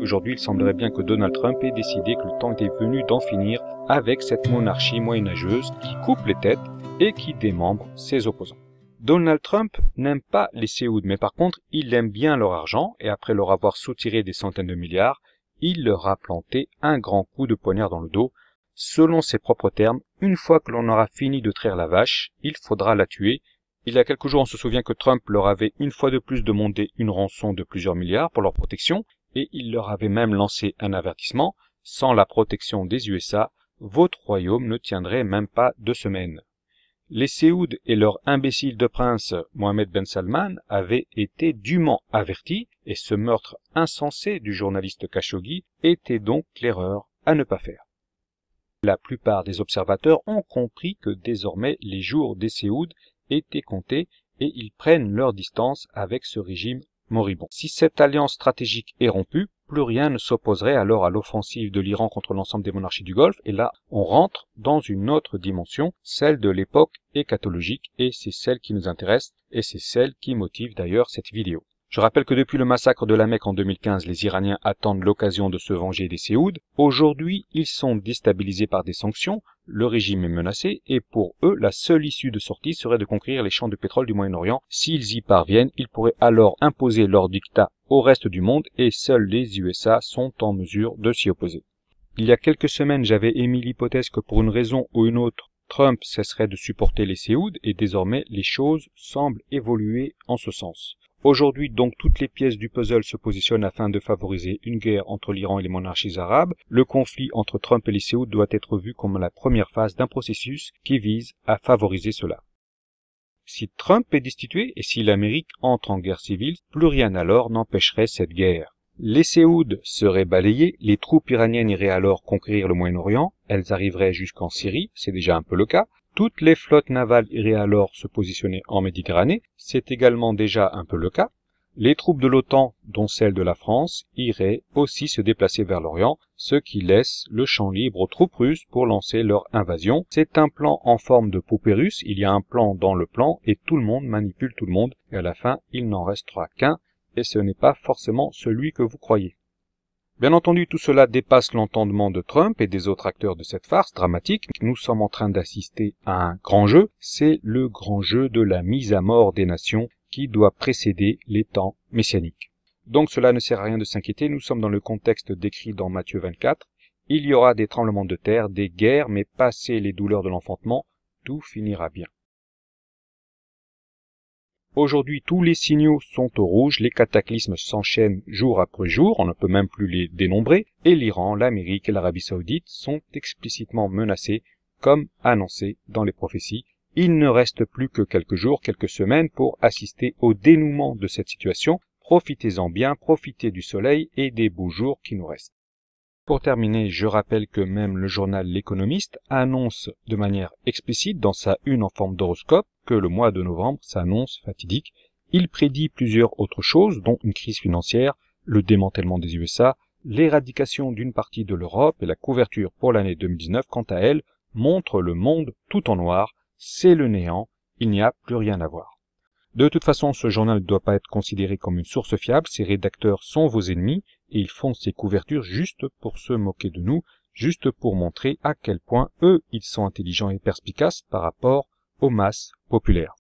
aujourd'hui, il semblerait bien que Donald Trump ait décidé que le temps était venu d'en finir avec cette monarchie moyenâgeuse qui coupe les têtes et qui démembre ses opposants. Donald Trump n'aime pas les Séouds, mais par contre, il aime bien leur argent, et après leur avoir soutiré des centaines de milliards, il leur a planté un grand coup de poignard dans le dos. Selon ses propres termes, une fois que l'on aura fini de traire la vache, il faudra la tuer. Il y a quelques jours, on se souvient que Trump leur avait une fois de plus demandé une rançon de plusieurs milliards pour leur protection, et il leur avait même lancé un avertissement. Sans la protection des USA, votre royaume ne tiendrait même pas 2 semaines. Les Séouds et leur imbécile de prince Mohammed Ben Salman avaient été dûment avertis, et ce meurtre insensé du journaliste Khashoggi était donc l'erreur à ne pas faire. La plupart des observateurs ont compris que désormais les jours des Séouds étaient comptés et ils prennent leur distance avec ce régime moribond. Si cette alliance stratégique est rompue, plus rien ne s'opposerait alors à l'offensive de l'Iran contre l'ensemble des monarchies du Golfe, et là, on rentre dans une autre dimension, celle de l'époque eschatologique, et c'est celle qui nous intéresse, et c'est celle qui motive d'ailleurs cette vidéo. Je rappelle que depuis le massacre de la Mecque en 2015, les Iraniens attendent l'occasion de se venger des Séouds. Aujourd'hui, ils sont déstabilisés par des sanctions, le régime est menacé, et pour eux, la seule issue de sortie serait de conquérir les champs de pétrole du Moyen-Orient. S'ils y parviennent, ils pourraient alors imposer leur diktat au reste du monde, et seuls les USA sont en mesure de s'y opposer. Il y a quelques semaines, j'avais émis l'hypothèse que pour une raison ou une autre, Trump cesserait de supporter les Séouds, et désormais les choses semblent évoluer en ce sens. Aujourd'hui, donc, toutes les pièces du puzzle se positionnent afin de favoriser une guerre entre l'Iran et les monarchies arabes. Le conflit entre Trump et les Séouds doit être vu comme la première phase d'un processus qui vise à favoriser cela. Si Trump est destitué et si l'Amérique entre en guerre civile, plus rien alors n'empêcherait cette guerre. Les Séouds seraient balayés, les troupes iraniennes iraient alors conquérir le Moyen-Orient, elles arriveraient jusqu'en Syrie, c'est déjà un peu le cas. Toutes les flottes navales iraient alors se positionner en Méditerranée, c'est également déjà un peu le cas. Les troupes de l'OTAN, dont celles de la France, iraient aussi se déplacer vers l'Orient, ce qui laisse le champ libre aux troupes russes pour lancer leur invasion. C'est un plan en forme de poupée russe, il y a un plan dans le plan et tout le monde manipule tout le monde, et à la fin, il n'en restera qu'un, et ce n'est pas forcément celui que vous croyez. Bien entendu, tout cela dépasse l'entendement de Trump et des autres acteurs de cette farce dramatique. Nous sommes en train d'assister à un grand jeu, c'est le grand jeu de la mise à mort des nations qui doit précéder les temps messianiques. Donc cela ne sert à rien de s'inquiéter, nous sommes dans le contexte décrit dans Matthieu 24. Il y aura des tremblements de terre, des guerres, mais passé les douleurs de l'enfantement, tout finira bien. Aujourd'hui, tous les signaux sont au rouge, les cataclysmes s'enchaînent jour après jour, on ne peut même plus les dénombrer, et l'Iran, l'Amérique et l'Arabie Saoudite sont explicitement menacés, comme annoncé dans les prophéties. Il ne reste plus que quelques jours, quelques semaines pour assister au dénouement de cette situation. Profitez-en bien, profitez du soleil et des beaux jours qui nous restent. Pour terminer, je rappelle que même le journal L'Économiste annonce de manière explicite dans sa une en forme d'horoscope que le mois de novembre s'annonce fatidique. Il prédit plusieurs autres choses, dont une crise financière, le démantèlement des USA, l'éradication d'une partie de l'Europe et la couverture pour l'année 2019, quant à elle, montre le monde tout en noir, c'est le néant, il n'y a plus rien à voir. De toute façon, ce journal ne doit pas être considéré comme une source fiable, ses rédacteurs sont vos ennemis, et ils font ces couvertures juste pour se moquer de nous, juste pour montrer à quel point eux, ils sont intelligents et perspicaces par rapport aux masses populaires.